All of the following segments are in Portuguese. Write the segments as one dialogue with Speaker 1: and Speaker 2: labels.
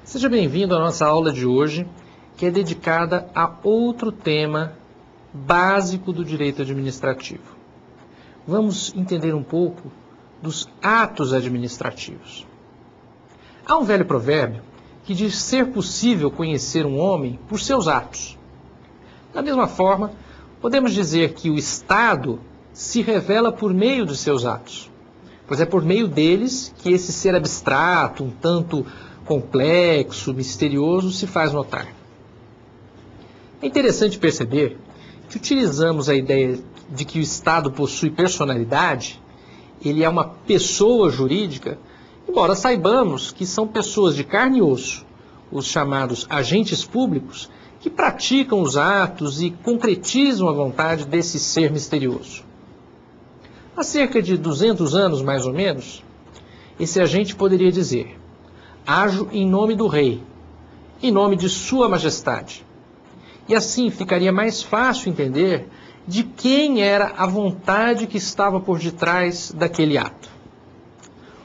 Speaker 1: Seja bem-vindo à nossa aula de hoje, que é dedicada a outro tema básico do direito administrativo. Vamos entender um pouco dos atos administrativos. Há um velho provérbio que diz ser possível conhecer um homem por seus atos. Da mesma forma, podemos dizer que o Estado se revela por meio de seus atos, pois é por meio deles que esse ser abstrato, um tanto complexo, misterioso, se faz notar. É interessante perceber que utilizamos a ideia de que o Estado possui personalidade, ele é uma pessoa jurídica, embora saibamos que são pessoas de carne e osso, os chamados agentes públicos, que praticam os atos e concretizam a vontade desse ser misterioso. Há cerca de 200 anos, mais ou menos, esse agente poderia dizer: ajo em nome do rei, em nome de sua majestade. E assim ficaria mais fácil entender de quem era a vontade que estava por detrás daquele ato.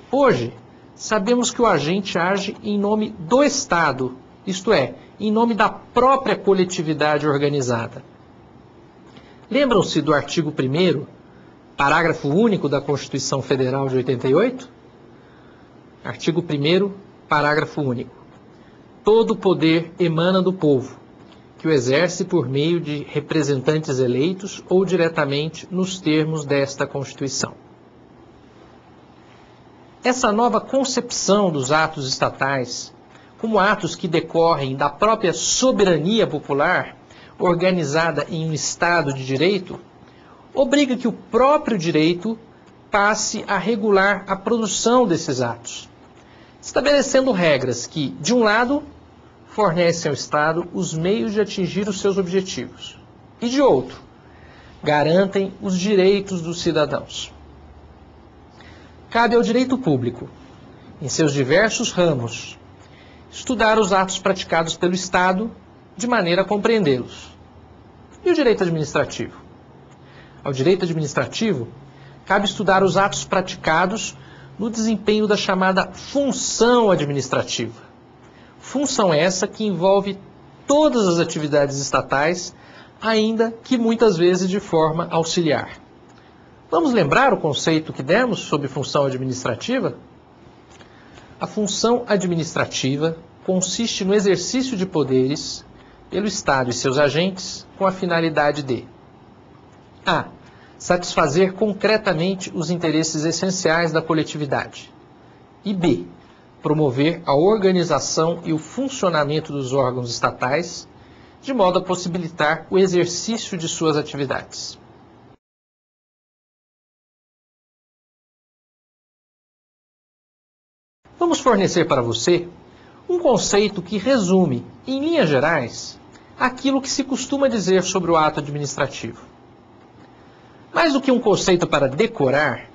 Speaker 1: Hoje, sabemos que o agente age em nome do Estado, isto é, em nome da própria coletividade organizada. Lembram-se do artigo 1º, parágrafo único da Constituição Federal de 88? Artigo 1º, parágrafo único. Todo poder emana do povo, que o exerce por meio de representantes eleitos ou diretamente nos termos desta Constituição. Essa nova concepção dos atos estatais, como atos que decorrem da própria soberania popular, organizada em um Estado de direito, obriga que o próprio direito passe a regular a produção desses atos, estabelecendo regras que, de um lado, fornecem ao Estado os meios de atingir os seus objetivos, e, de outro, garantem os direitos dos cidadãos. Cabe ao direito público, em seus diversos ramos, estudar os atos praticados pelo Estado de maneira a compreendê-los. E o direito administrativo? Ao direito administrativo, cabe estudar os atos praticados no desempenho da chamada função administrativa. Função essa que envolve todas as atividades estatais, ainda que muitas vezes de forma auxiliar. Vamos lembrar o conceito que demos sobre função administrativa? A função administrativa consiste no exercício de poderes pelo Estado e seus agentes com a finalidade de: a. Satisfazer concretamente os interesses essenciais da coletividade. E b. Promover a organização e o funcionamento dos órgãos estatais, de modo a possibilitar o exercício de suas atividades. Vamos fornecer para você um conceito que resume, em linhas gerais, aquilo que se costuma dizer sobre o ato administrativo. Mais do que um conceito para decorar,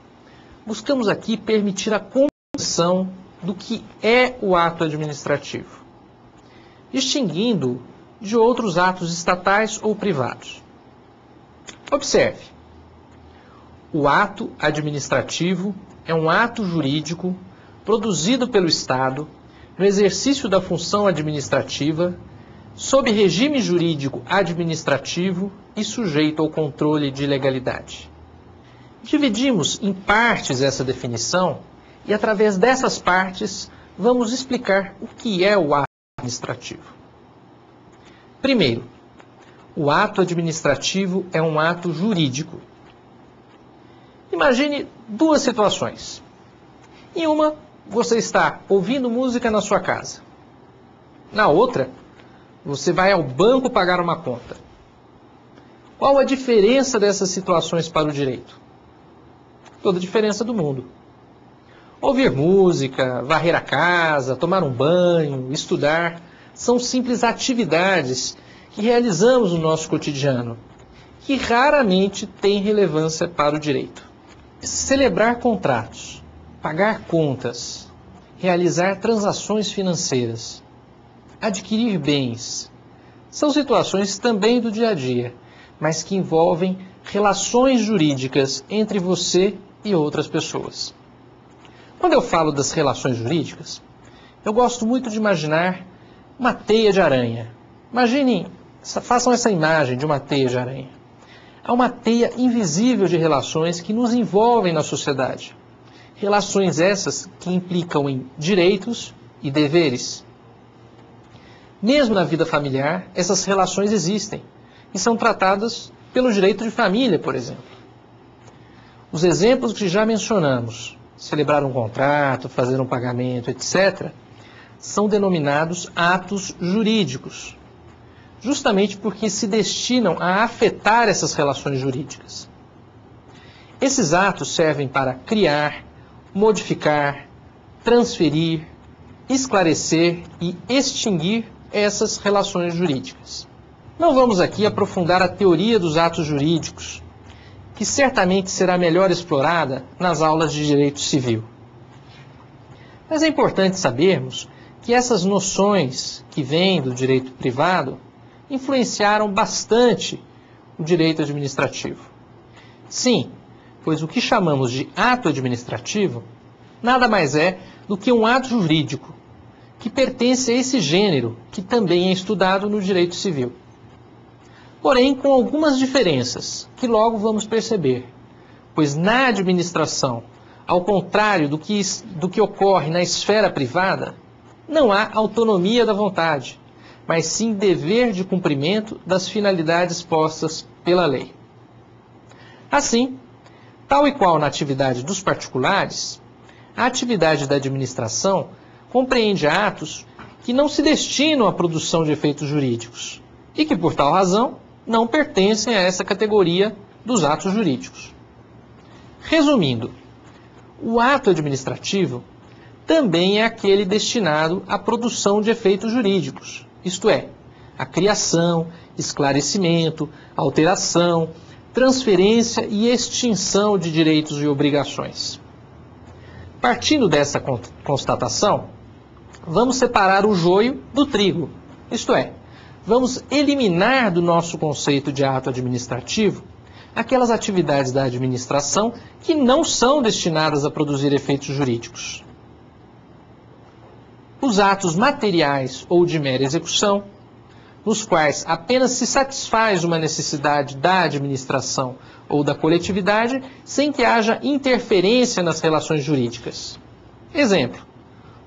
Speaker 1: buscamos aqui permitir a compreensão do que é o ato administrativo, distinguindo-o de outros atos estatais ou privados. Observe, o ato administrativo é um ato jurídico produzido pelo Estado no exercício da função administrativa, sob regime jurídico administrativo e sujeito ao controle de legalidade. Dividimos em partes essa definição e, através dessas partes, vamos explicar o que é o ato administrativo. Primeiro, o ato administrativo é um ato jurídico. Imagine duas situações. Em uma, você está ouvindo música na sua casa. Na outra, você vai ao banco pagar uma conta. Qual a diferença dessas situações para o direito? Toda a diferença do mundo. Ouvir música, varrer a casa, tomar um banho, estudar, são simples atividades que realizamos no nosso cotidiano, que raramente têm relevância para o direito. Celebrar contratos, pagar contas, realizar transações financeiras, adquirir bens, são situações também do dia a dia, mas que envolvem relações jurídicas entre você e outras pessoas. Quando eu falo das relações jurídicas, Eu gosto muito de imaginar uma teia de aranha. Imaginem, façam essa imagem de uma teia de aranha. Há uma teia invisível de relações que nos envolvem na sociedade. Relações essas que implicam em direitos e deveres. Mesmo na vida familiar, essas relações existem e são tratadas pelo direito de família, por exemplo. Os exemplos que já mencionamos, celebrar um contrato, fazer um pagamento, etc., são denominados atos jurídicos, justamente porque se destinam a afetar essas relações jurídicas. Esses atos servem para criar, modificar, transferir, esclarecer e extinguir essas relações jurídicas. Não vamos aqui aprofundar a teoria dos atos jurídicos, que certamente será melhor explorada nas aulas de direito civil. Mas é importante sabermos que essas noções que vêm do direito privado influenciaram bastante o direito administrativo. Sim, pois o que chamamos de ato administrativo nada mais é do que um ato jurídico que pertence a esse gênero que também é estudado no direito civil. Porém, com algumas diferenças que logo vamos perceber, pois na administração, ao contrário do que ocorre na esfera privada, não há autonomia da vontade, mas sim dever de cumprimento das finalidades postas pela lei. Assim, tal e qual na atividade dos particulares, a atividade da administração compreende atos que não se destinam à produção de efeitos jurídicos e que, por tal razão, não pertencem a essa categoria dos atos jurídicos. Resumindo, o ato administrativo também é aquele destinado à produção de efeitos jurídicos, isto é, a criação, esclarecimento, alteração, transferência e extinção de direitos e obrigações. Partindo dessa constatação, vamos separar o joio do trigo, isto é, vamos eliminar do nosso conceito de ato administrativo aquelas atividades da administração que não são destinadas a produzir efeitos jurídicos. Os atos materiais ou de mera execução, nos quais apenas se satisfaz uma necessidade da administração ou da coletividade sem que haja interferência nas relações jurídicas. Exemplo,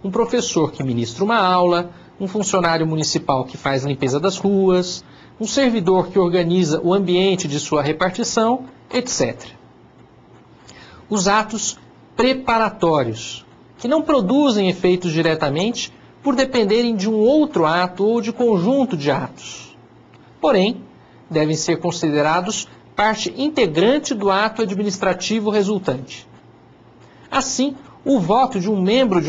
Speaker 1: um professor que ministra uma aula, um funcionário municipal que faz a limpeza das ruas, um servidor que organiza o ambiente de sua repartição, etc. Os atos preparatórios, que não produzem efeitos diretamente por dependerem de um outro ato ou de conjunto de atos. Porém, devem ser considerados parte integrante do ato administrativo resultante. Assim, o voto de um membro de um